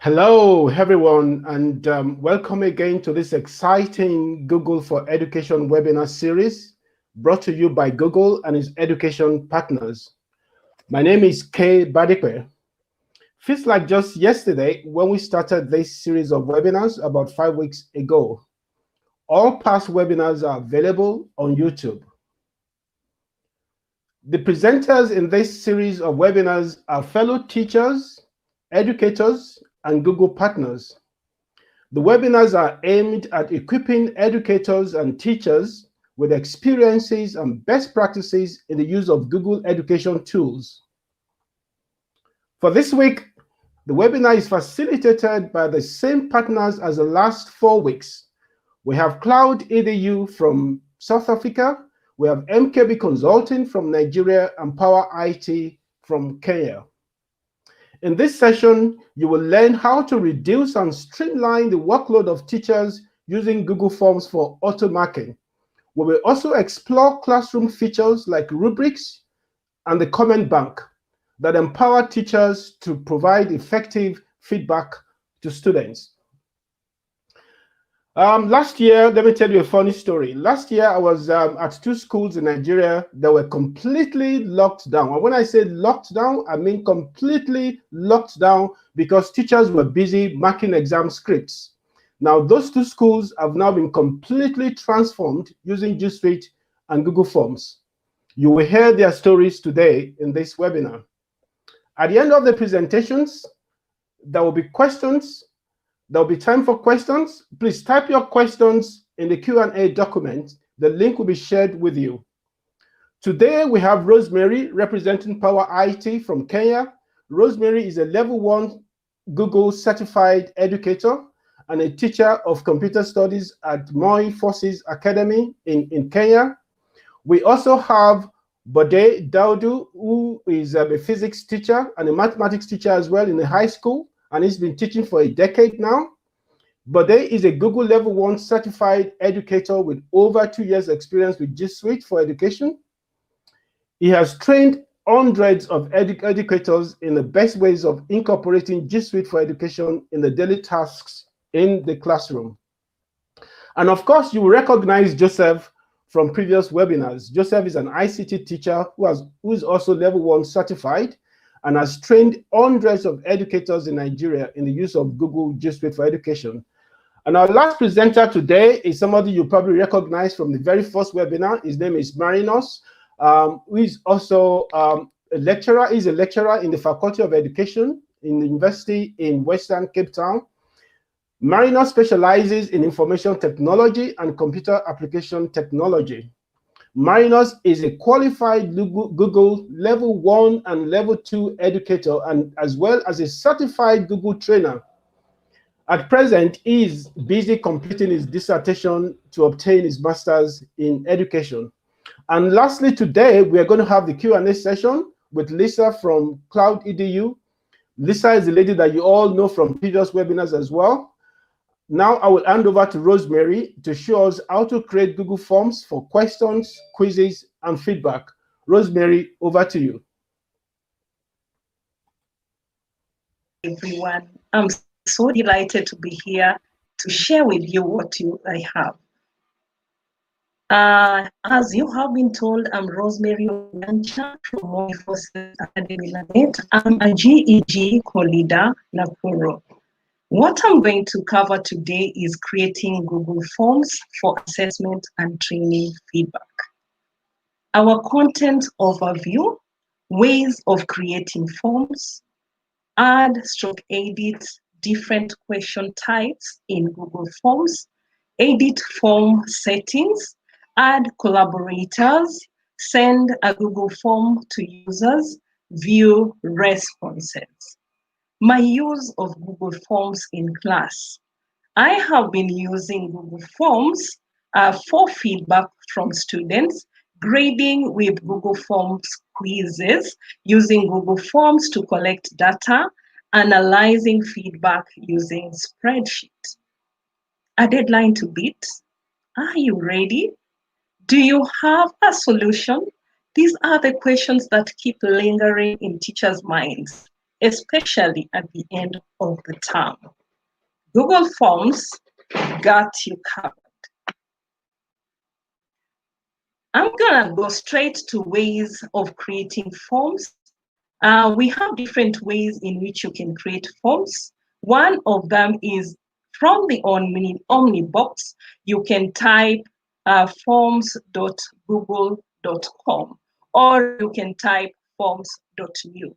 Hello, everyone, and welcome again to this exciting Google for Education webinar series brought to you by Google and its education partners. My name is Kay Badikwe. Feels like just yesterday when we started this series of webinars about 5 weeks ago. All past webinars are available on YouTube. The presenters in this series of webinars are fellow teachers, educators, and Google partners. The webinars are aimed at equipping educators and teachers with experiences and best practices in the use of Google education tools. For this week, the webinar is facilitated by the same partners as the last 4 weeks. We have Cloud EDU from South Africa, we have MKB Consulting from Nigeria, and Power IT from Kenya. In this session, you will learn how to reduce and streamline the workload of teachers using Google Forms for auto-marking. We will also explore classroom features like rubrics and the comment bank that empower teachers to provide effective feedback to students. Last year, let me tell you a funny story. Last year, I was at 2 schools in Nigeria that were completely locked down. And when I say locked down, I mean completely locked down because teachers were busy marking exam scripts. Now, those 2 schools have now been completely transformed using G Suite and Google Forms. You will hear their stories today in this webinar. At the end of the presentations, there will be questions. There will be time for questions. Please type your questions in the Q&A document. The link will be shared with you. Today, we have Rosemary representing Power IT from Kenya. Rosemary is a level 1 Google certified educator and a teacher of computer studies at Moi Forces Academy in Kenya. We also have Bode Daudu, who is a physics teacher and a mathematics teacher as well in a high school, and he's been teaching for a decade now. Bode is a Google Level 1 certified educator with over 2 years experience with G Suite for education. He has trained hundreds of educators in the best ways of incorporating G Suite for education in the daily tasks in the classroom. And of course, you will recognize Joseph from previous webinars. Joseph is an ICT teacher who is also Level 1 certified and has trained hundreds of educators in Nigeria in the use of Google G Suite for education. And our last presenter today is somebody you probably recognize from the very first webinar. His name is Marinos, who is also a lecturer. He's a lecturer in the Faculty of Education in the University in Western Cape Town. Marinos specializes in information technology and computer application technology. Marinos is a qualified Google Level 1 and Level 2 educator, and as well as a certified Google trainer. At present, he is busy completing his dissertation to obtain his master's in education. And lastly, today, we are going to have the Q&A session with Lisa from Cloud EDU. Lisa is the lady that you all know from previous webinars as well. Now I will hand over to Rosemary to show us how to create Google Forms for questions, quizzes, and feedback. Rosemary, over to you. Everyone, I'm so delighted to be here to share with you what I have. As you have been told, I'm Rosemary Onyancha from Moi Forces Academy. I'm a GEG co-leader, Nakuru. What I'm going to cover today is creating Google Forms for assessment and training feedback. Our content overview, ways of creating forms, add/edit different question types in Google Forms, edit form settings, add collaborators, send a Google form to users, view responses. My use of Google Forms in class. I have been using Google Forms for feedback from students, grading with Google Forms quizzes, using Google Forms to collect data, analyzing feedback using spreadsheet. A deadline to beat? Are you ready? Do you have a solution? These are the questions that keep lingering in teachers' minds. especially at the end of the term. Google Forms got you covered. I'm gonna go straight to ways of creating forms. We have different ways in which you can create forms. One of them is from the Omni box. You can type forms.google.com, or you can type forms.new.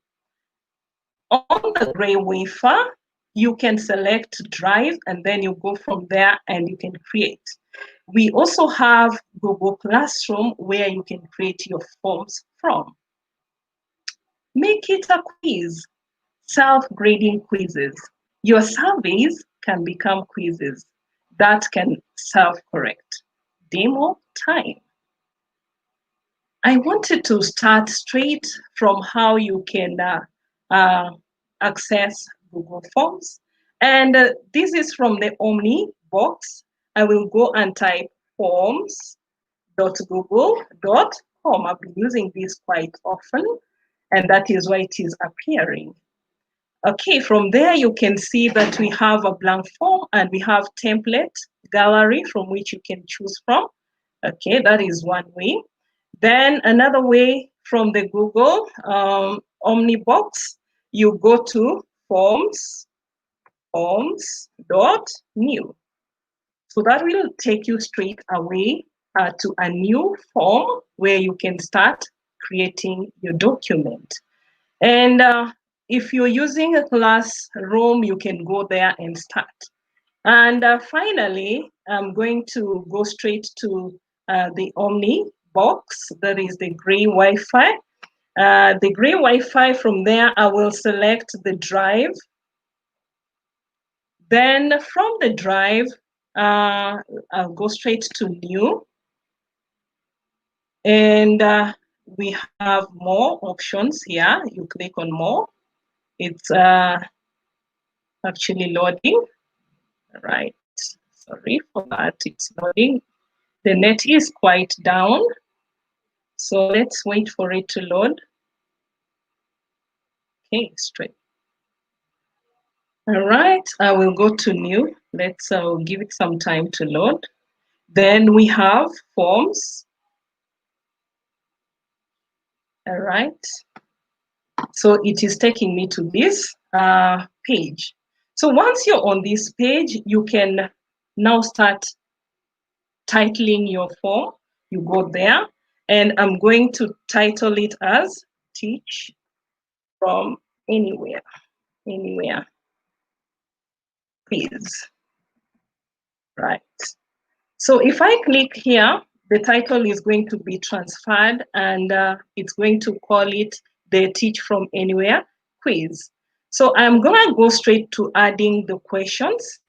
On the gray wafer, you can select Drive, and then you go from there and you can create. We also have Google Classroom, where you can create your forms from. Make it a quiz. Self-grading quizzes. Your surveys can become quizzes that can self-correct. Demo time. I wanted to start straight from how you can access Google Forms. And this is from the Omni box. I will go and type forms.google.com. I've been using this quite often, and that is why it is appearing. Okay, from there you can see that we have a blank form and we have template gallery from which you can choose from. Okay, that is one way. Then another way, from the Google Omni box, you go to forms.new. So that will take you straight away to a new form where you can start creating your document. And if you're using a classroom, you can go there and start. And finally, I'm going to go straight to the Omni box, that is the gray Wi-Fi. The gray Wi-Fi, from there, I will select the drive. Then from the drive, I'll go straight to new. And we have more options here. You click on more. It's actually loading. Right, sorry for that, it's loading. The net is quite down, so let's wait for it to load. Okay, straight. All right, I will go to new. Let's give it some time to load. Then we have forms. All right, so it is taking me to this page. So once you're on this page, you can now start titling your form. You go there, and I'm going to title it as Teach from Anywhere. Please. Right. So if I click here, the title is going to be transferred, and it's going to call it the Teach from Anywhere quiz. So I'm gonna go straight to adding the questions.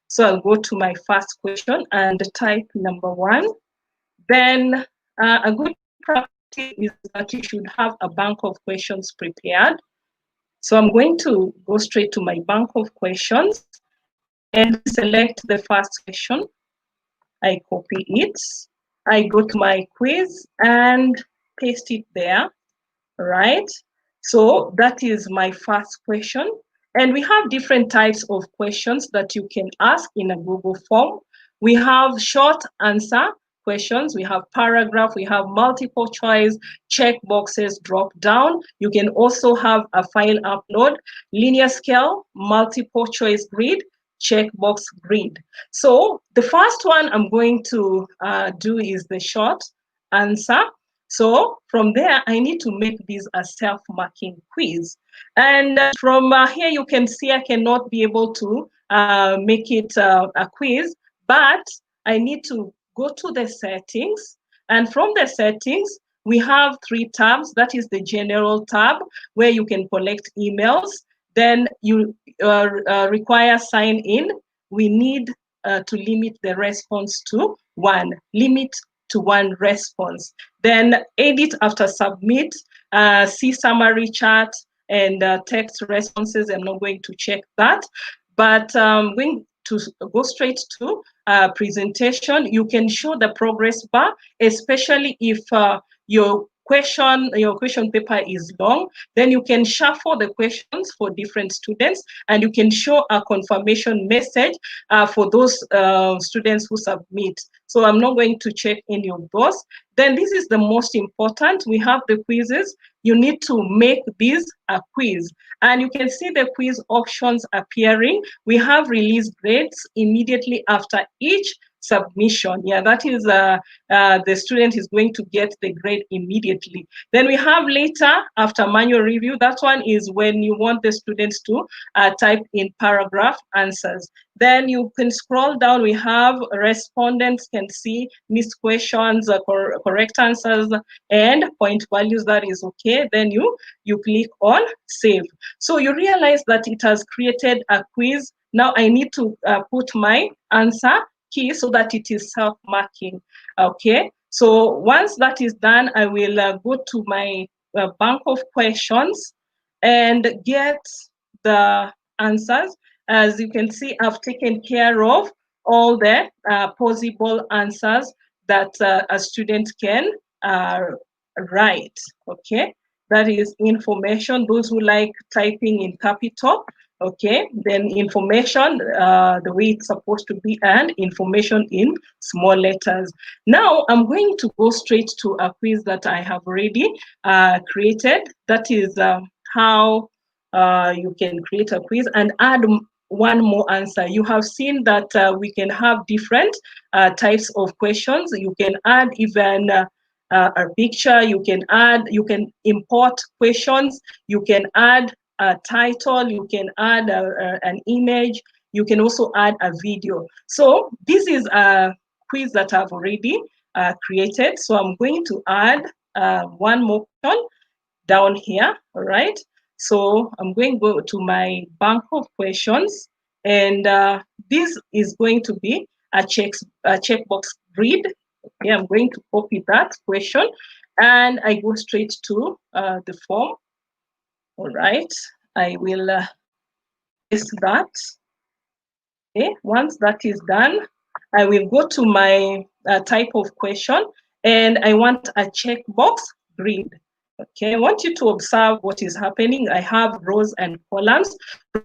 So I'll go to my first question and type number 1. Then a good practice is that you should have a bank of questions prepared. So I'm going to go straight to my bank of questions and select the first question. I copy it. I go to my quiz and paste it there, right? So that is my first question. And we have different types of questions that you can ask in a Google form. We have short answer questions, we have paragraph, we have multiple choice, check boxes, drop down. You can also have a file upload, linear scale, multiple choice grid, checkbox grid. So the first one I'm going to do is the short answer. So from there, I need to make this a self-marking quiz. And from here, you can see I cannot be able to make it a quiz, but I need to go to the settings. And from the settings, we have 3 tabs. That is the general tab, where you can collect emails. Then you require sign in. We need to limit the response to 1. Limit to 1 response. Then edit after submit, see summary chart and text responses. I'm not going to check that, but I'm going to go straight to presentation. You can show the progress bar, especially if your your question paper is long, then you can shuffle the questions for different students, and you can show a confirmation message for those students who submit. So I'm not going to check any of those. Then this is the most important. We have the quizzes. You need to make this a quiz. And you can see the quiz options appearing. We have release grades immediately after each submission. Yeah, that is the student is going to get the grade immediately. Then we have later after manual review. That one is when you want the students to type in paragraph answers. Then you can scroll down. We have respondents can see missed questions, correct answers, and point values. That is okay. Then you click on save. So you realize that it has created a quiz. Now I need to put my answer key so that it is self-marking. Okay. So once that is done, I will go to my bank of questions and get the answers. As you can see, I've taken care of all the possible answers that a student can write. Okay, that is information. Those who like typing in capital, okay, then information the way it's supposed to be, and information in small letters. Now I'm going to go straight to a quiz that I have already created. That is how you can create a quiz and add one more answer. You have seen that we can have different types of questions. You can add even a picture. You can import questions. You can add a title. You can add an image. You can also add a video. So this is a quiz that I've already created. So I'm going to add one more question down here. All right. So I'm going to go to my bank of questions, and this is going to be a checkbox grid. Okay, I'm going to copy that question, and I go straight to the form. All right, I will paste that. Okay, once that is done, I will go to my type of question, and I want a checkbox grid. Okay, I want you to observe what is happening. I have rows and columns.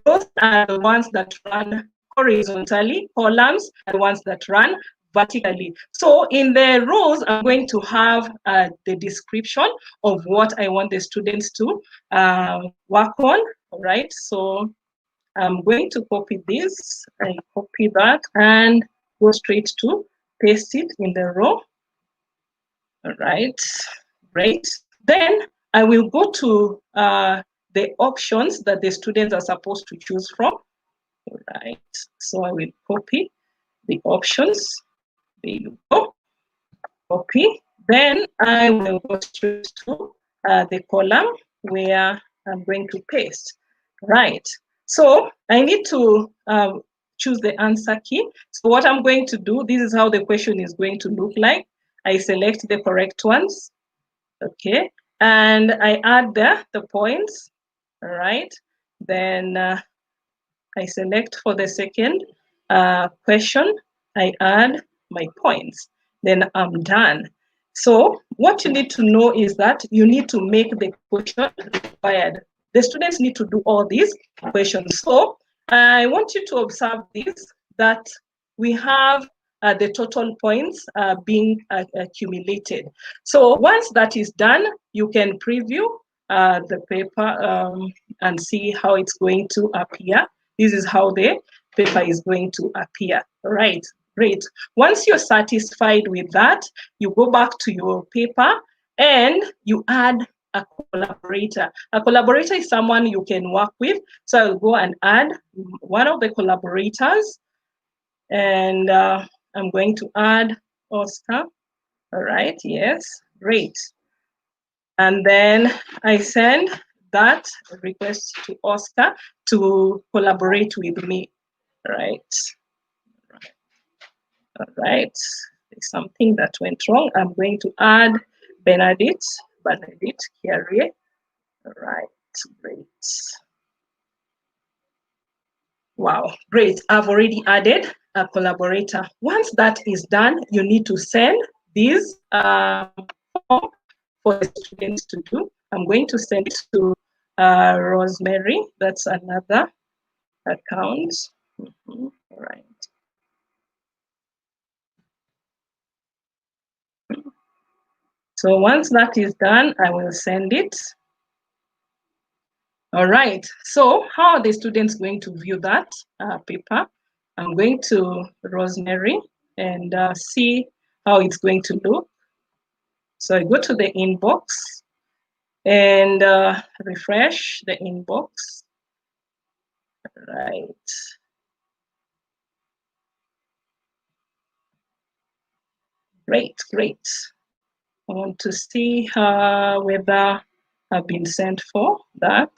Rows are the ones that run horizontally. Columns are the ones that run vertically. So in the rows, I'm going to have the description of what I want the students to work on. All right, so I'm going to copy this. I copy that and go straight to paste it in the row. All right, great. Then I will go to the options that the students are supposed to choose from. All right, so I will copy the options. There you go. Copy. Then I will go straight to the column where I'm going to paste. Right. So I need to choose the answer key. So what I'm going to do, this is how the question is going to look like. I select the correct ones. Okay. And I add the points. All right. Then I select for the second question. I add my points. Then I'm done. So what you need to know is that you need to make the question required. The students need to do all these questions. So I want you to observe this, that we have the total points being accumulated. So once that is done, you can preview the paper and see how it's going to appear. This is how the paper is going to appear. All right, great. Once you're satisfied with that, you go back to your paper and you add a collaborator. A collaborator is someone you can work with. So I'll go and add one of the collaborators, and I'm going to add Oscar. All right, yes, great. And then I send that request to Oscar to collaborate with me. Right. All right. There's something that went wrong. I'm going to add Benedict Carrier. All right, great. Wow, great. I've already added a collaborator. Once that is done, you need to send this form for the students to do. I'm going to send it to Rosemary. That's another account. All right. So once that is done, I will send it. All right. So how are the students going to view that paper? I'm going to Rosemary and see how it's going to look. So I go to the inbox and refresh the inbox. Right. Great, great. I want to see whether I've been sent for that.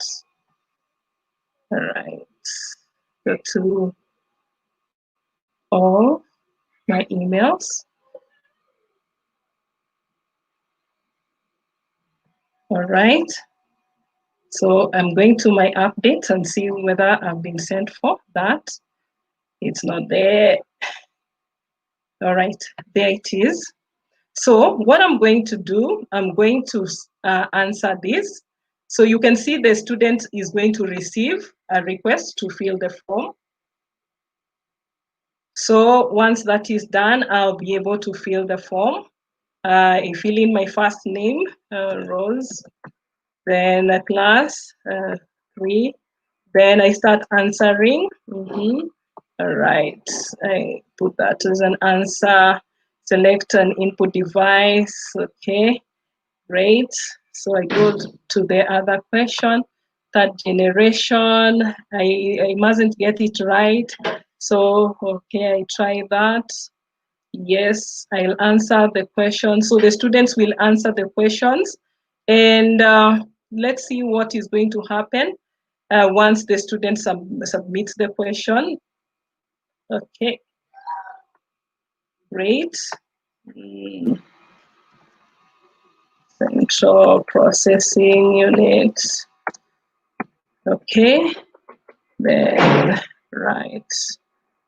All right. Go to all my emails. All right. So I'm going to my updates and see whether I've been sent for that. It's not there. All right, there it is. So what I'm going to do, I'm going to answer this. So you can see the student is going to receive a request to fill the form. So once that is done, I'll be able to fill the form. I fill in my first name, Rose, then a class, 3. Then I start answering. All right, I put that as an answer. Select an input device. Okay, great. So I go to the other question. Third generation. I mustn't get it right. So okay, I try that. Yes, I'll answer the question. So the students will answer the questions, and let's see what is going to happen once the student submits the question. Okay, great. Central processing unit. Okay, then right.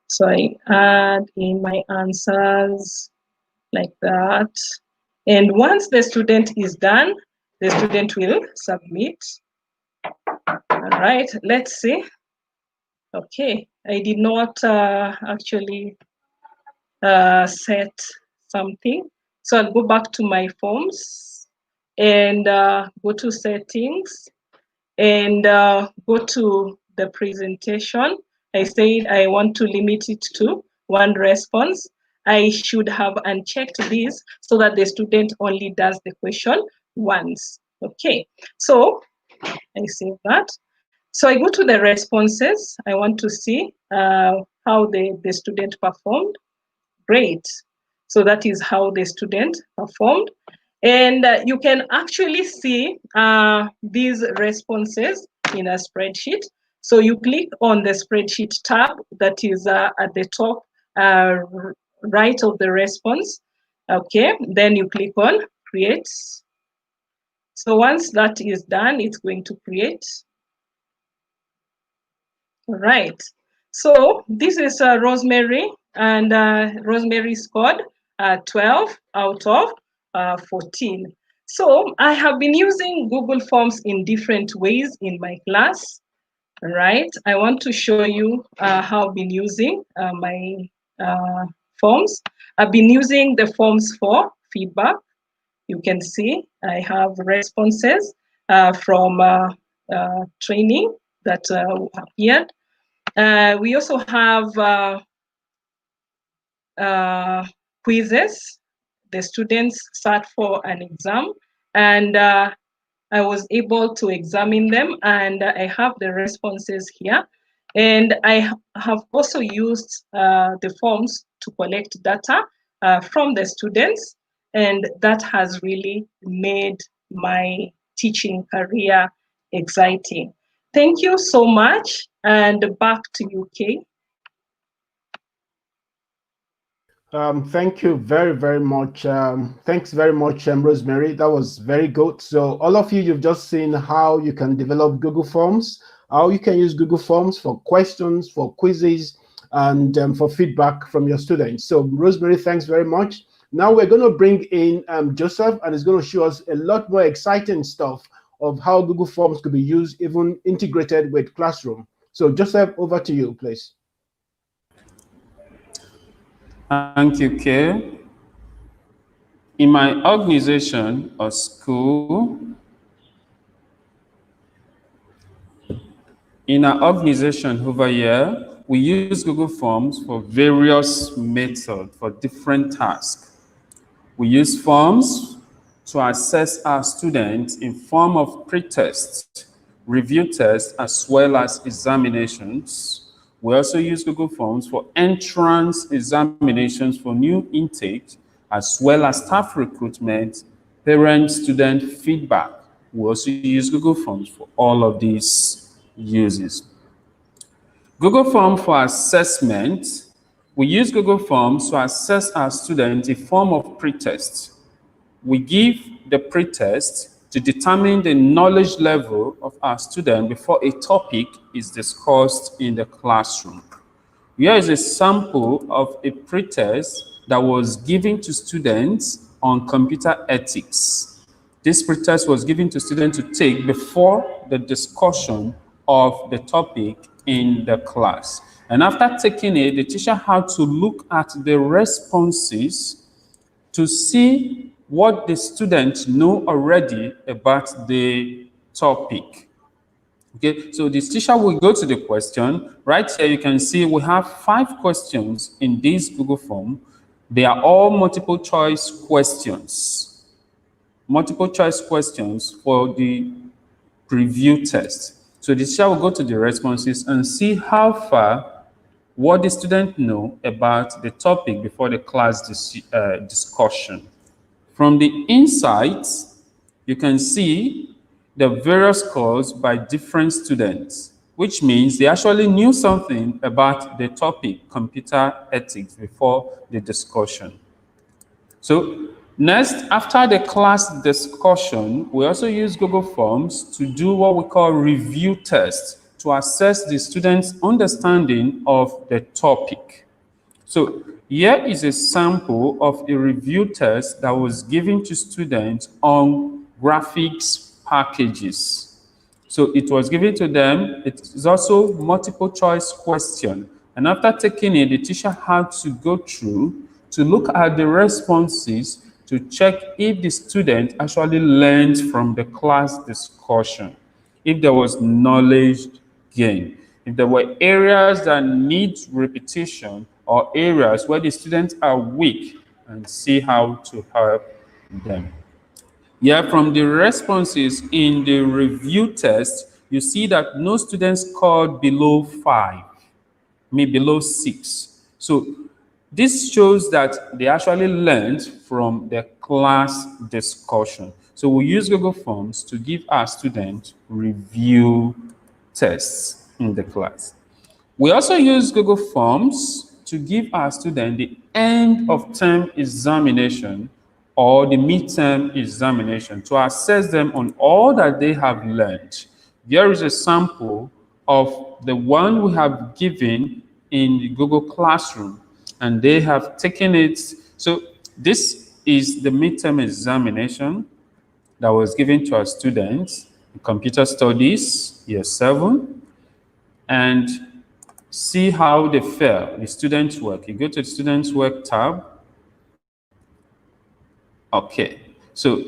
So I add in my answers like that. And once the student is done, the student will submit. All right, let's see. Okay, I did not actually set something. So I'll go back to my forms and go to settings and go to the presentation. I said I want to limit it to 1 response. I should have unchecked this so that the student only does the question once. Okay, so I save that. So I go to the responses. I want to see how the student performed. Great. So that is how the student performed. And you can actually see these responses in a spreadsheet. So you click on the spreadsheet tab that is at the top right of the response. Okay, then you click on create. So once that is done, it's going to create. All right. So this is Rosemary, and Rosemary scored 12 out of 14. So I have been using Google Forms in different ways in my class, right? I want to show you how I've been using my forms. I've been using the forms for feedback. You can see I have responses from training that appeared. We also have quizzes. The students sat for an exam, and I was able to examine them, and I have the responses here. And I have also used the forms to collect data from the students, and that has really made my teaching career exciting. Thank you so much, and back to you, Kay. Thank you very, very much. Thanks very much, Rosemary. That was very good. So all of you, you've just seen how you can develop Google Forms, how you can use Google Forms for questions, for quizzes, and for feedback from your students. So Rosemary, thanks very much. Now we're going to bring in Joseph, and he's going to show us a lot more exciting stuff of how Google Forms could be used, even integrated with Classroom. So Joseph, over to you, please. Thank you, Kay. In my organization or school, in our organization over here, we use Google Forms for various methods for different tasks. We use forms to assess our students in form of pre-tests, review tests, as well as examinations. We also use Google Forms for entrance examinations for new intake, as well as staff recruitment, parent-student feedback. We also use Google Forms for all of these uses. Google Form for assessment. We use Google Forms to assess our students in form of pretest. We give the pretest to determine the knowledge level of our student before a topic is discussed in the classroom. Here is a sample of a pretest that was given to students on computer ethics. This pretest was given to students to take before the discussion of the topic in the class. And after taking it, the teacher had to look at the responses to see what the students know already about the topic. Okay, so this teacher will go to the question. Right here, you can see we have 5 questions in this Google form. They are all multiple choice questions. Multiple choice questions for the preview test. So the teacher will go to the responses and see how far what the student know about the topic before the class discussion. From the insights, you can see the various scores by different students, which means they actually knew something about the topic computer ethics before the discussion. So next, after the class discussion, we also use Google Forms to do what we call review tests to assess the students' understanding of the topic. So here is a sample of a review test that was given to students on graphics packages. So it was given to them. It is also multiple choice question. And after taking it, the teacher had to go through to look at the responses to check if the student actually learned from the class discussion, if there was knowledge gain, if there were areas that need repetition or areas where the students are weak, and see how to help them. Yeah, from the responses in the review test, you see that no students scored below 5, below 6. So this shows that they actually learned from the class discussion. So we use Google Forms to give our students review tests in the class. We also use Google Forms to give our students the end of term examination or the midterm examination to assess them on all that they have learned. Here is a sample of the one we have given in the Google Classroom, and they have taken it. So this is the midterm examination that was given to our students in Computer Studies, Year 7, and see how they fare, the students' work. You go to the students' work tab. Okay, so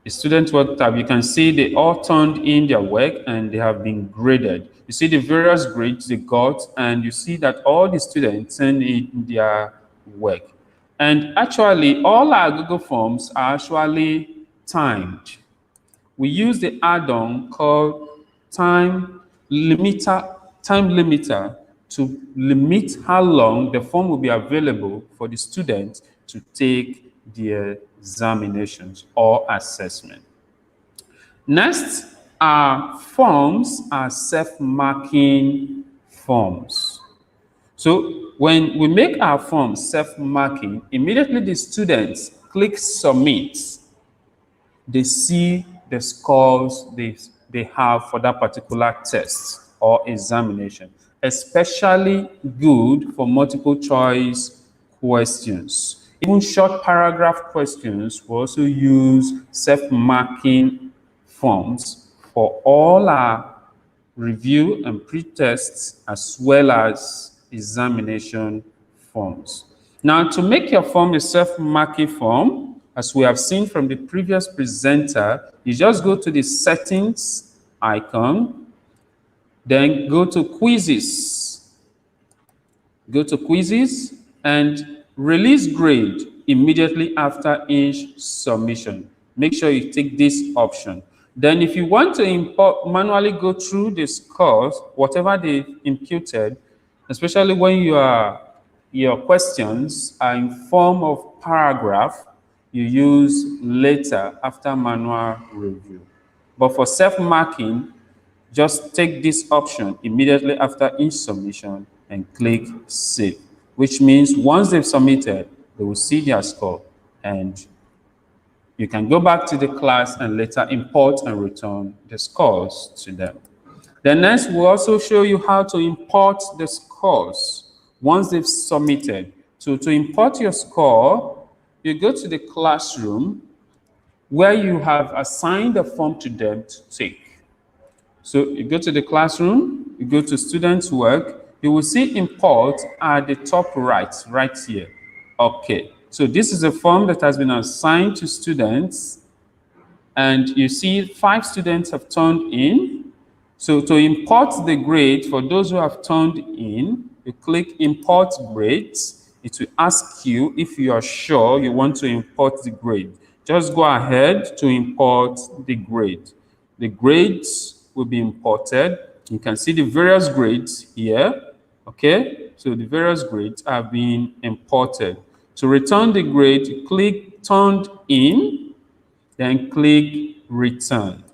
the students' work tab, you can see they all turned in their work and they have been graded. You see the various grades they got, and you see that all the students turned in their work. And actually, all our Google Forms are actually timed. We use the add-on called time limiter to limit how long the form will be available for the students to take their examinations or assessment. Next, our forms are self-marking forms. So when we make our form self-marking, immediately the students click submit. They see the scores they have for that particular test or examination, especially good for multiple choice questions. even short paragraph questions, we also use self-marking forms for all our review and pre-tests as well as examination forms. Now, to make your form a self-marking form, as we have seen from the previous presenter, you just go to the settings icon, then go to quizzes. Go to quizzes and release grade immediately after each submission. Make sure you take this option. Then if you want to manually go through the scores, whatever they imputed, especially when your questions are in form of paragraph, you use later after manual review. But for self-marking, just take this option immediately after each submission and click Save, which means once they've submitted, they will see their score and you can go back to the class and later import and return the scores to them. Then next, we'll also show you how to import the scores once they've submitted. So to import your score, you go to the classroom where you have assigned a form to them to take. So you go to the classroom, you go to students' work, you will see import at the top right here. Okay, so this is a form that has been assigned to students, and you see 5 students have turned in. So to import the grade for those who have turned in, you click Import Grades. It will ask you if you are sure you want to import the grade. Just go ahead to import the grade. The grades will be imported. You can see the various grades here. Okay, so the various grades are being imported. To return the grade, you click Turned In, then click Return.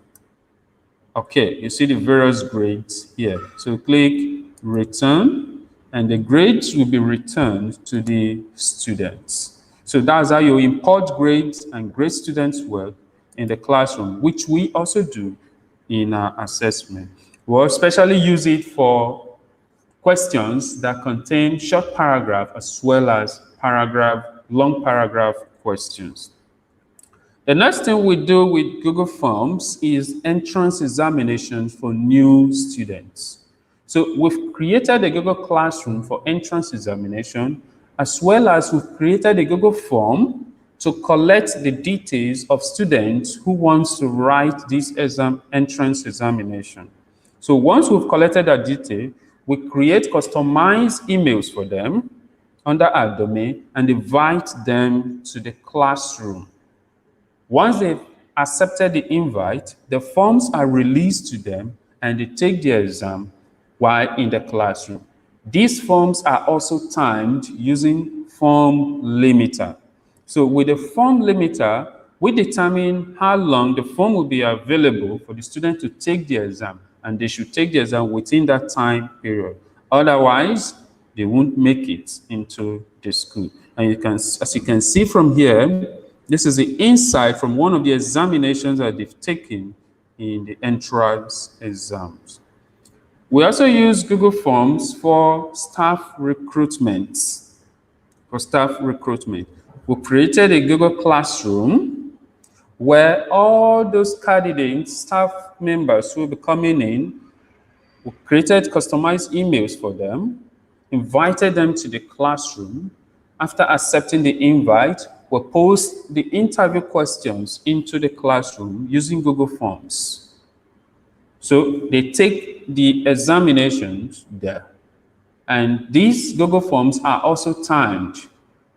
Okay, you see the various grades here. So click Return, and the grades will be returned to the students. So that's how you import grades and grade students' work in the classroom, which we also do in our assessment. We'll especially use it for questions that contain short paragraph as well as long paragraph questions. The next thing we do with Google Forms is entrance examinations for new students. So we've created a Google Classroom for entrance examination, as well as we've created a Google Form to collect the details of students who want to write this entrance examination. So once we've collected that detail, we create customized emails for them under our domain and invite them to the classroom. Once they've accepted the invite, the forms are released to them and they take their exam while in the classroom. These forms are also timed using form limiter. So with the form limiter, we determine how long the form will be available for the student to take the exam, and they should take the exam within that time period. Otherwise, they won't make it into the school. And as you can see from here, this is the insight from one of the examinations that they've taken in the entrance exams. We also use Google Forms for staff recruitment. We created a Google Classroom where all those candidates, staff members who will be coming in, we created customized emails for them, invited them to the classroom. After accepting the invite, we post the interview questions into the classroom using Google Forms. So they take the examinations there. And these Google Forms are also timed.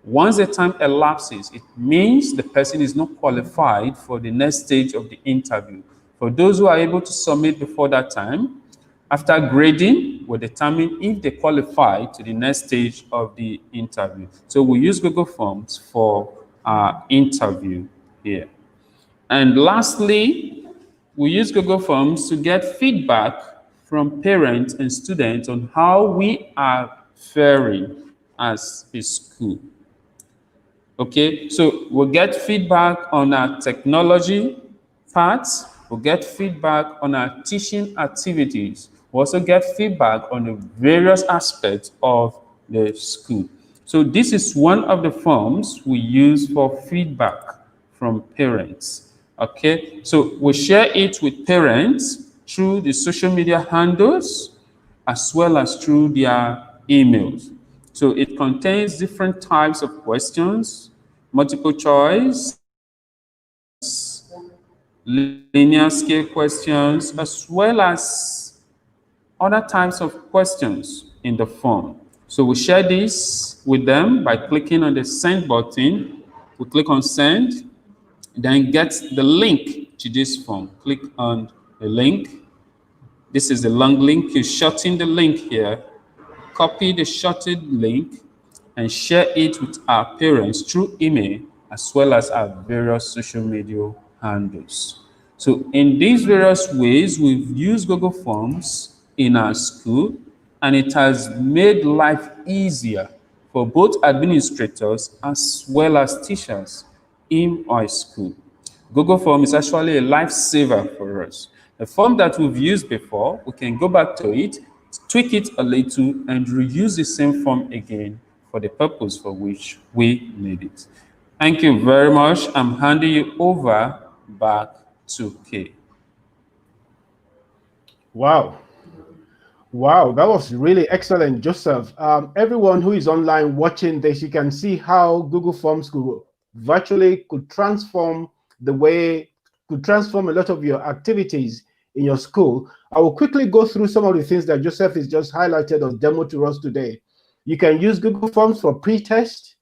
Once the time elapses, it means the person is not qualified for the next stage of the interview. For those who are able to submit before that time, after grading, we'll determine if they qualify to the next stage of the interview. So we use Google Forms for our interview here. And lastly, we use Google Forms to get feedback from parents and students on how we are faring as a school. Okay, so we'll get feedback on our technology parts, we'll get feedback on our teaching activities, we'll also get feedback on the various aspects of the school. So this is one of the forms we use for feedback from parents. Okay, so we share it with parents through the social media handles as well as through their emails. So it contains different types of questions, multiple choice, linear scale questions, as well as other types of questions in the form. So we share this with them by clicking on the send button. We click on send, then get the link to this form. Click on the link. This is the long link. You shorten the link here, copy the shortened link, and share it with our parents through email as well as our various social media handles. So in these various ways, we've used Google Forms in our school, and it has made life easier for both administrators as well as teachers in our school. Google Form is actually a lifesaver for us. The form that we've used before, we can go back to it, tweak it a little, and reuse the same form again for the purpose for which we need it. Thank you very much. I'm handing you over back to Kay. Wow. Wow, that was really excellent, Joseph. Everyone who is online watching this, you can see how Google Forms could transform a lot of your activities in your school. I will quickly go through some of the things that Joseph has just highlighted or demo to us today. You can use Google Forms for pre-test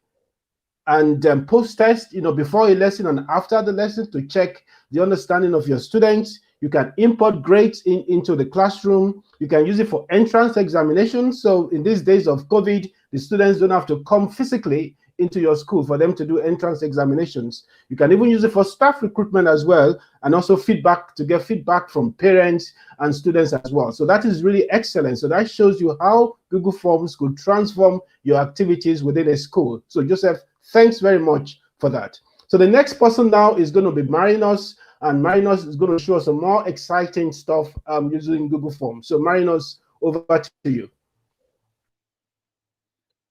and post-test, before a lesson and after the lesson to check the understanding of your students. You can import grades into the classroom. You can use it for entrance examinations. So in these days of COVID, the students don't have to come physically into your school for them to do entrance examinations. You can even use it for staff recruitment as well, and also to get feedback from parents and students as well. So that is really excellent. So that shows you how Google Forms could transform your activities within a school. So Joseph, thanks very much for that. So the next person now is going to be Marinos, and Marinos is going to show us some more exciting stuff using Google Forms. So Marinos, over to you.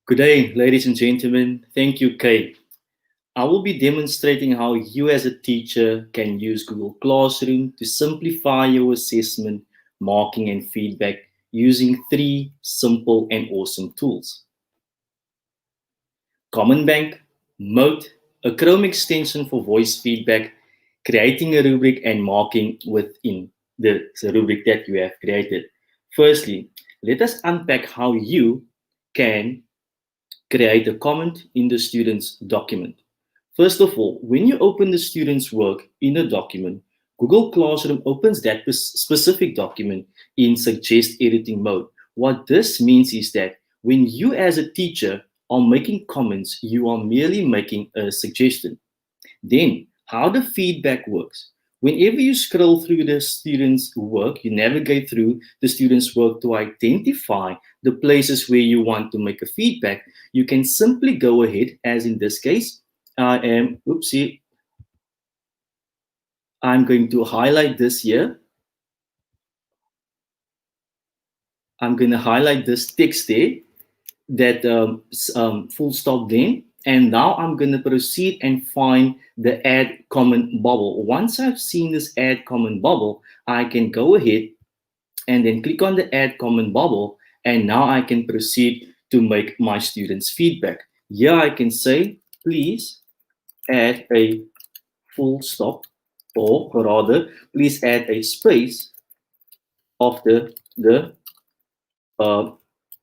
Good day, ladies and gentlemen. Thank you, Kay. I will be demonstrating how you as a teacher can use Google Classroom to simplify your assessment, marking, and feedback using 3 simple and awesome tools. Common Bank, Mode, a Chrome extension for voice feedback, creating a rubric and marking within the rubric that you have created. Firstly, let us unpack how you can create a comment in the student's document. First of all, when you open the student's work in a document, Google Classroom opens that specific document in suggest editing mode. What this means is that when you as a teacher are making comments, you are merely making a suggestion. Then, how the feedback works. Whenever you scroll through the student's work, you navigate through the student's work to identify the places where you want to make a feedback. You can simply go ahead, as in this case, I'm going to highlight this here. I'm going to highlight this text there, that full stop then. And now I'm going to proceed and find the add comment bubble. Once I've seen this add comment bubble, I can go ahead and then click on the add comment bubble. And now I can proceed to make my students' feedback. Here I can say, please add a full stop, or rather, please add a space after the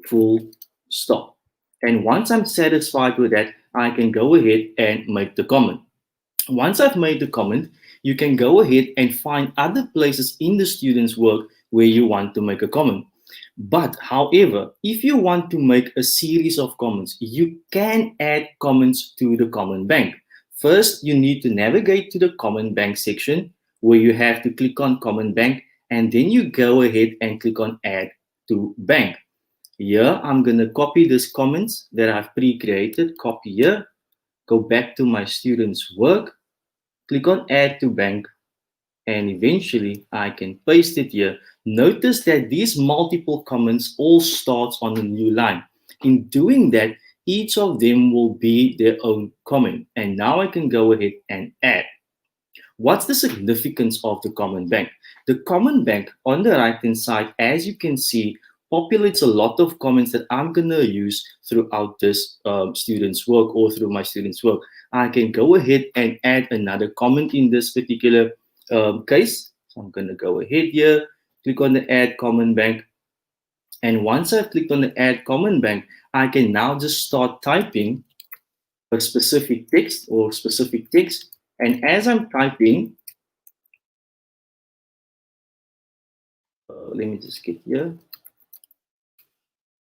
full stop. And once I'm satisfied with that, I can go ahead and make the comment. Once I've made the comment, you can go ahead and find other places in the student's work where you want to make a comment. But however, if you want to make a series of comments, you can add comments to the comment bank. First, you need to navigate to the comment bank section where you have to click on comment bank, and then you go ahead and click on add to bank. Here, I'm going to copy these comments that I've pre-created, copy here, go back to my student's work, click on add to bank, and eventually I can paste it here. Notice that these multiple comments all starts on a new line. In doing that, each of them will be their own comment. And now I can go ahead and add. What's the significance of the comment bank? The comment bank on the right hand side, as you can see, populates a lot of comments that I'm going to use throughout this student's work or through my student's work. I can go ahead and add another comment in this particular case. So I'm going to go ahead here, click on the add comment bank. And once I've clicked on the add comment bank, I can now just start typing a specific text or specific text. And as I'm typing, let me just get here.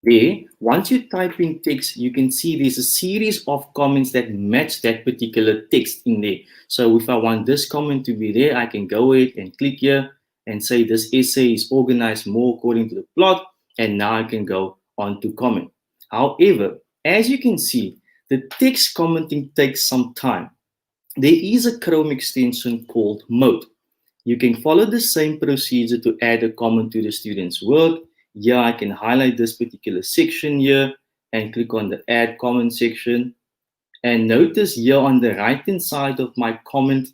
There, once you type in text, you can see there's a series of comments that match that particular text in there. So if I want this comment to be there, I can go ahead and click here and say this essay is organized more according to the plot. And now I can go on to comment. However, as you can see, the text commenting takes some time. There is a Chrome extension called Mode. You can follow the same procedure to add a comment to the student's work. Here I can highlight this particular section here and click on the add comment section. And notice here on the right hand side of my comment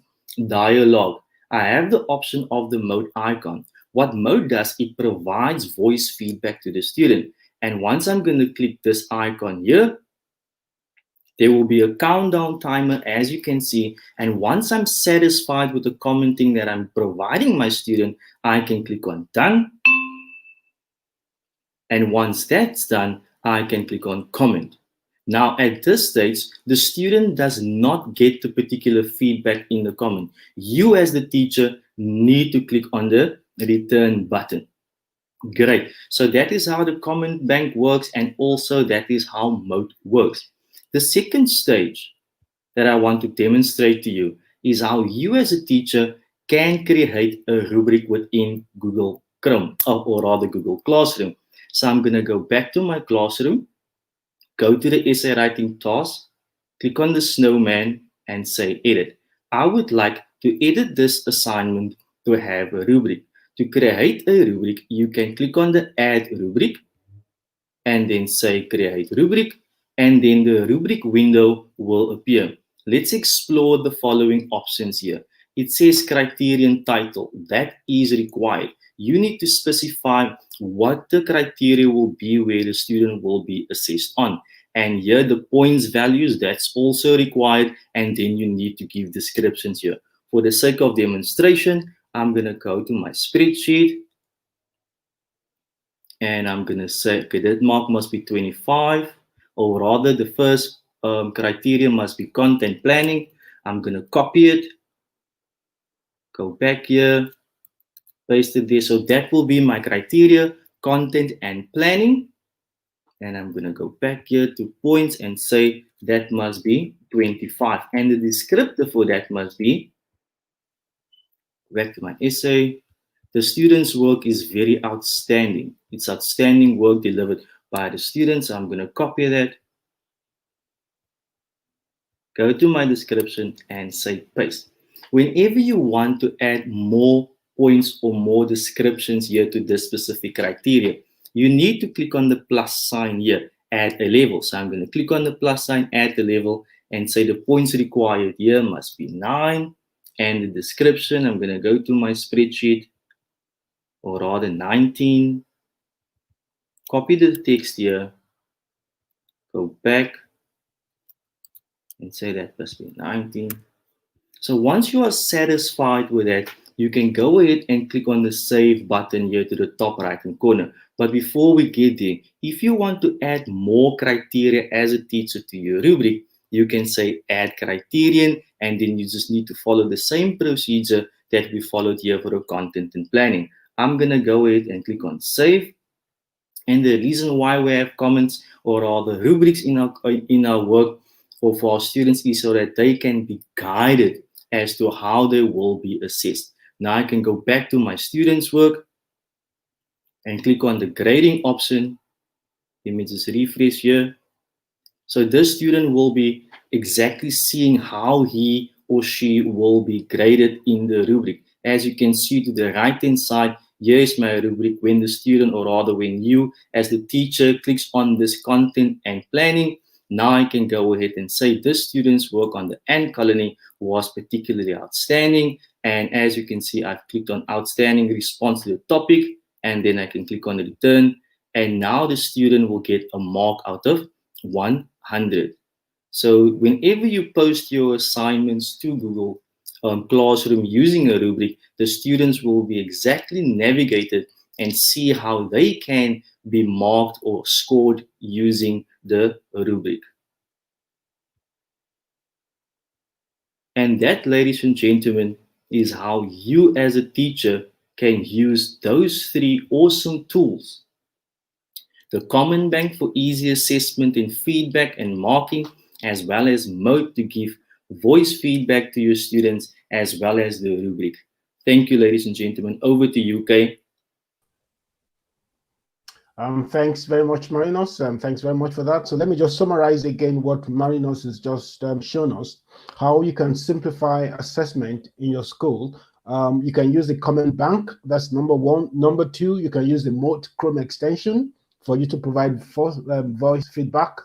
dialog, I have the option of the mode icon. What mode does, it provides voice feedback to the student. And once I'm going to click this icon here, there will be a countdown timer, as you can see. And once I'm satisfied with the commenting that I'm providing my student, I can click on done. And once that's done, I can click on comment. Now at this stage, the student does not get the particular feedback in the comment. You as the teacher need to click on the return button. Great. So that is how the comment bank works, and also that is how Mode works. The second stage that I want to demonstrate to you is how you as a teacher can create a rubric within Google Chrome, or rather Google Classroom. So I'm going to go back to my classroom, go to the essay writing task, click on the snowman and say edit. I would like to edit this assignment to have a rubric. To create a rubric, you can click on the add rubric and then say create rubric, and then the rubric window will appear. Let's explore the following options here. It says criterion title. That is required. You need to specify what the criteria will be where the student will be assessed on. And here the points values, that's also required. And then you need to give descriptions here. For the sake of demonstration, I'm going to go to my spreadsheet. And I'm going to say cadet mark must be 25. Or rather, the first criteria must be content planning. I'm going to copy it. Go back here. Paste it there. So that will be my criteria, content and planning. And I'm going to go back here to points and say that must be 25. And the descriptor for that must be, back to my essay, the student's work is very outstanding. It's outstanding work delivered by the students. So I'm going to copy that. Go to my description and say paste. Whenever you want to add more points or more descriptions here to this specific criteria, you need to click on the plus sign here, add a level. So I'm going to click on the plus sign, add the level, and say the points required here must be 9. And the description, I'm going to go to my spreadsheet, or rather 19. Copy the text here, go back, and say that must be 19. So once you are satisfied with that, you can go ahead and click on the save button here to the top right hand corner. But before we get there, if you want to add more criteria as a teacher to your rubric, you can say add criterion, and then you just need to follow the same procedure that we followed here for the content and planning. I'm going to go ahead and click on save. And the reason why we have comments or rather rubrics in our work or for our students is so that they can be guided as to how they will be assessed. Now I can go back to my students' work and click on the grading option. Let me just refresh here. So this student will be exactly seeing how he or she will be graded in the rubric. As you can see to the right hand side, here is my rubric. When the student, or rather when you as the teacher clicks on this content and planning, Now I can go ahead and say this student's work on the AND colony was particularly outstanding. And as you can see, I've clicked on outstanding response to the topic, and then I can click on return. And now the student will get a mark out of 100. So whenever you post your assignments to Google Classroom using a rubric, the students will be exactly navigated and see how they can be marked or scored using the rubric. And that, ladies and gentlemen, is how you as a teacher can use those 3 awesome tools. The Common Bank for easy assessment and feedback and marking, as well as Mode to give voice feedback to your students, as well as the rubric. Thank you, ladies and gentlemen. Over to you, Kay. Thanks very much, Marinos. Thanks very much for that. So let me just summarize again what Marinos has just shown us, how you can simplify assessment in your school. You can use the Common Bank, that's number 1. Number 2, you can use the Mode Chrome extension for you to provide voice feedback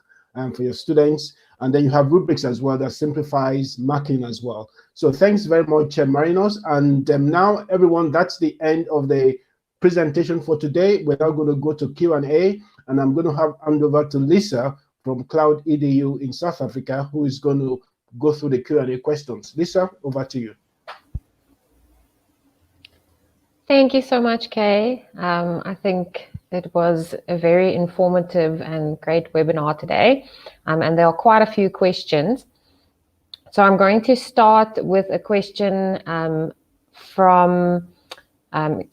for your students. And then you have rubrics as well that simplifies marking as well. So thanks very much, Marinos. And now, everyone, that's the end of the presentation for today. We're now going to go to Q&A, and I'm going to hand over to Lisa from Cloud EDU in South Africa, who is going to go through the Q&A questions. Lisa, over to you. Thank you so much, Kay. I think it was a very informative and great webinar today, and there are quite a few questions. So I'm going to start with a question from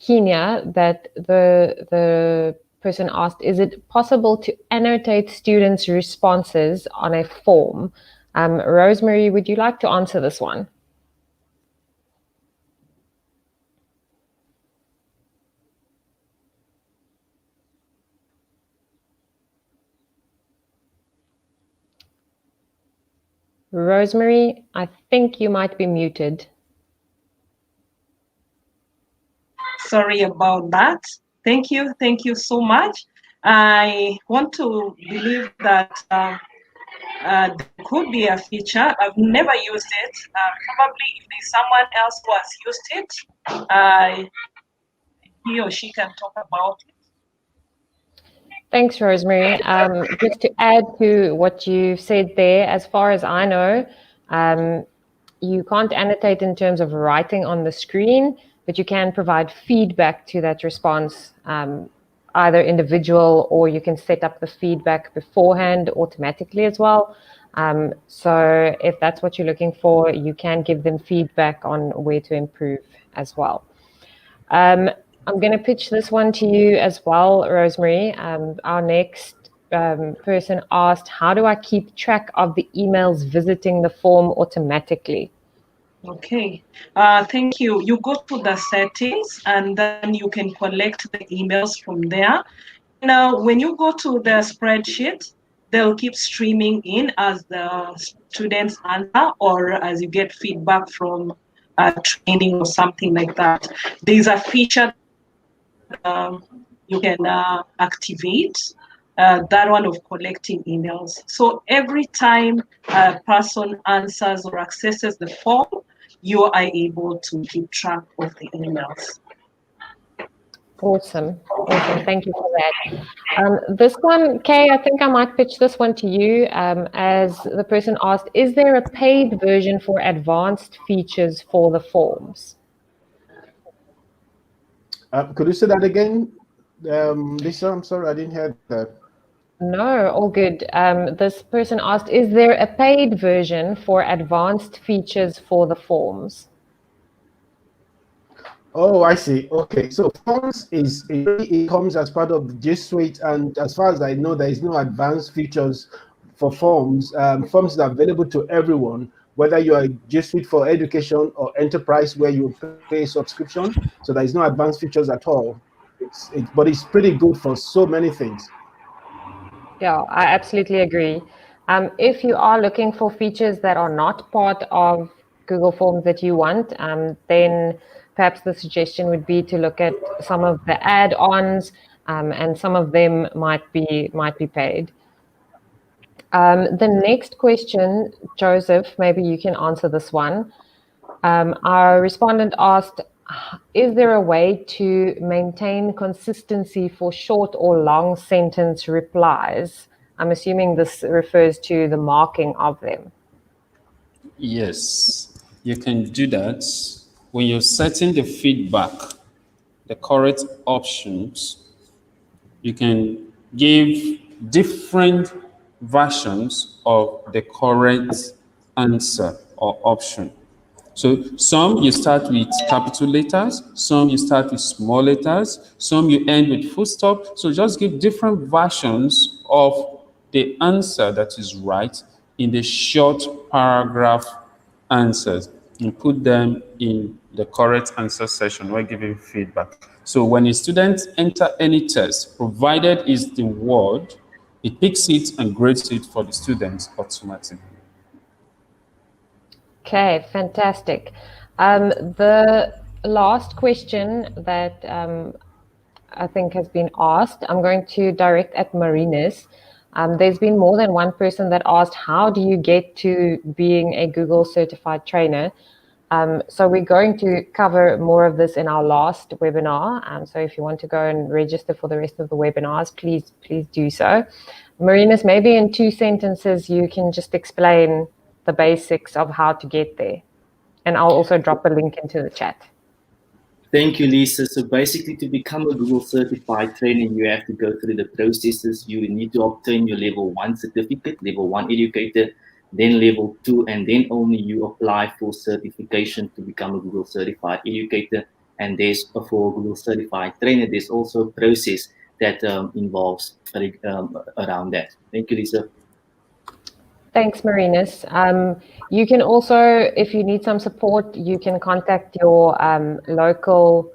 Kenya that the person asked, is it possible to annotate students' responses on a form? Rosemary, would you like to answer this one? Rosemary, I think you might be muted. Sorry about that. Thank you so much. I want to believe that there could be a feature. I've never used it. Probably if there's someone else who has used it, he or she can talk about it. Thanks, Rosemary. Just to add to what you said there, as far as I know, you can't annotate in terms of writing on the screen, but you can provide feedback to that response, either individual, or you can set up the feedback beforehand automatically as well. So if that's what you're looking for, you can give them feedback on where to improve as well. I'm going to pitch this one to you as well, Rosemary. Our next person asked, how do I keep track of the emails visiting the form automatically? Okay, thank you. You go to the settings, and then you can collect the emails from there. Now, when you go to the spreadsheet, they'll keep streaming in as the students answer, or as you get feedback from training or something like that. There's a feature you can activate, that one of collecting emails. So every time a person answers or accesses the form, you are able to keep track of the emails. Awesome. Thank you for that. This one, Kay, I think I might pitch this one to you. As the person asked, is there a paid version for advanced features for the forms? Could you say that again, Lisa? I'm sorry, I didn't hear that. No, all good. This person asked, is there a paid version for advanced features for the forms? Oh, I see. Okay, so Forms it comes as part of the G Suite, and as far as I know, there is no advanced features for Forms. Forms are available to everyone, whether you are G Suite for education or enterprise, where you pay subscription. So there is no advanced features at all. But it's pretty good for so many things. Yeah, I absolutely agree. If you are looking for features that are not part of Google Forms that you want, then perhaps the suggestion would be to look at some of the add-ons, and some of them might be paid. The next question, Joseph, maybe you can answer this one. Our respondent asked, is there a way to maintain consistency for short or long sentence replies? I'm assuming this refers to the marking of them. Yes, you can do that. When you're setting the feedback, the correct options, you can give different versions of the correct answer or option. So some you start with capital letters, some you start with small letters, some you end with full stop. So just give different versions of the answer that is right in the short paragraph answers and put them in the correct answer section while giving feedback. So when a student enter any test, provided is the word, it picks it and grades it for the students automatically. Okay, fantastic. The last question that I think has been asked, I'm going to direct at Marinus. There's been more than one person that asked, how do you get to being a Google certified trainer? So we're going to cover more of this in our last webinar. So if you want to go and register for the rest of the webinars, please do so. Marinus, maybe in 2 sentences, you can just explain the basics of how to get there. And I'll also drop a link into the chat. Thank you, Lisa. So basically, to become a Google certified trainer, you have to go through the processes. You need to obtain your level 1 certificate, level 1 educator, then level 2, and then only you apply for certification to become a Google certified educator. And there's for a Google certified trainer, there's also a process that involves around that. Thank you, Lisa. Thanks, Marinus. You can also, if you need some support, you can contact your local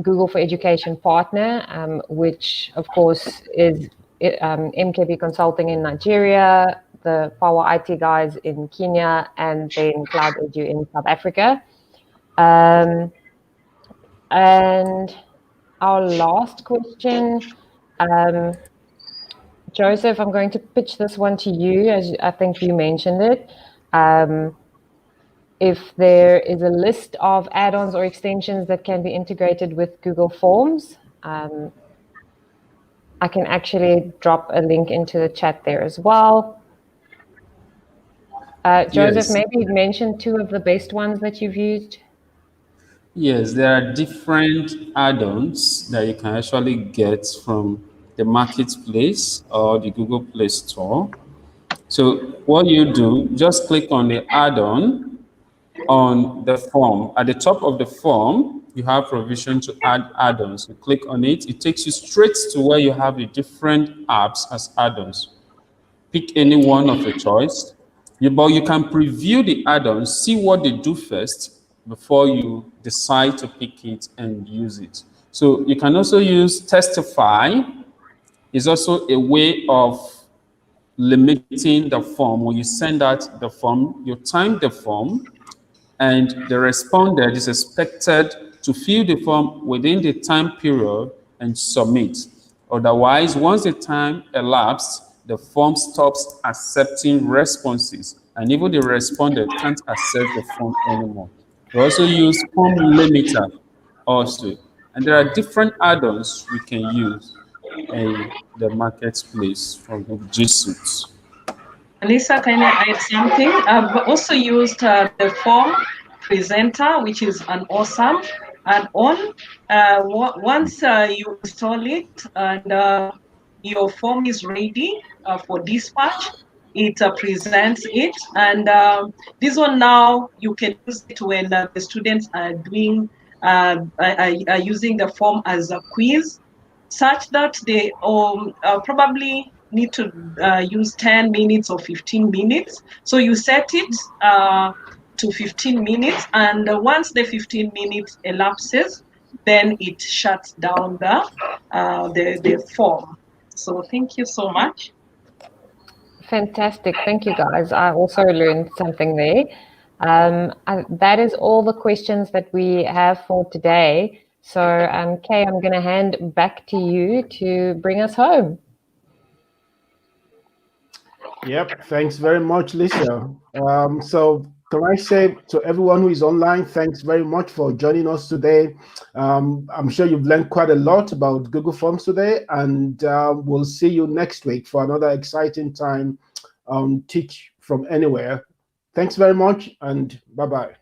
Google for Education partner, which of course is MKB Consulting in Nigeria, the Power IT guys in Kenya, and then Cloud Edu in South Africa. And our last question, Joseph, I'm going to pitch this one to you, as I think you mentioned it. If there is a list of add-ons or extensions that can be integrated with Google Forms, I can actually drop a link into the chat there as well. Joseph, Yes. maybe mention 2 of the best ones that you've used. Yes, there are different add-ons that you can actually get from the marketplace or the Google Play Store. So what you do, just click on the add-on on the form. At the top of the form, you have provision to add add-ons. You click on it, it takes you straight to where you have the different apps as add-ons. Pick any one of your choice. But you can preview the add-ons, see what they do first before you decide to pick it and use it. So you can also use Testify. It's also a way of limiting the form. When you send out the form, you time the form, and the respondent is expected to fill the form within the time period and submit. Otherwise, once the time elapsed, the form stops accepting responses, and even the respondent can't accept the form anymore. We also use form limiter also. And there are different add-ons we can use in the marketplace from G Suite. Lisa, can I add something? I've also used the form presenter, which is an awesome add-on. Once you install it and your form is ready for dispatch, it presents it. And this one now, you can use it when the students are doing, are using the form as a quiz, such that they probably need to use 10 minutes or 15 minutes. So you set it to 15 minutes, and once the 15 minutes elapses, then it shuts down the form. So thank you so much. Fantastic. Thank you, guys. I also learned something there. That is all the questions that we have for today. So, Kay, I'm going to hand back to you to bring us home. Yep, thanks very much, Lisa. So can I say to everyone who is online, thanks very much for joining us today. I'm sure you've learned quite a lot about Google Forms today, and we'll see you next week for another exciting time on Teach from Anywhere. Thanks very much, and bye-bye.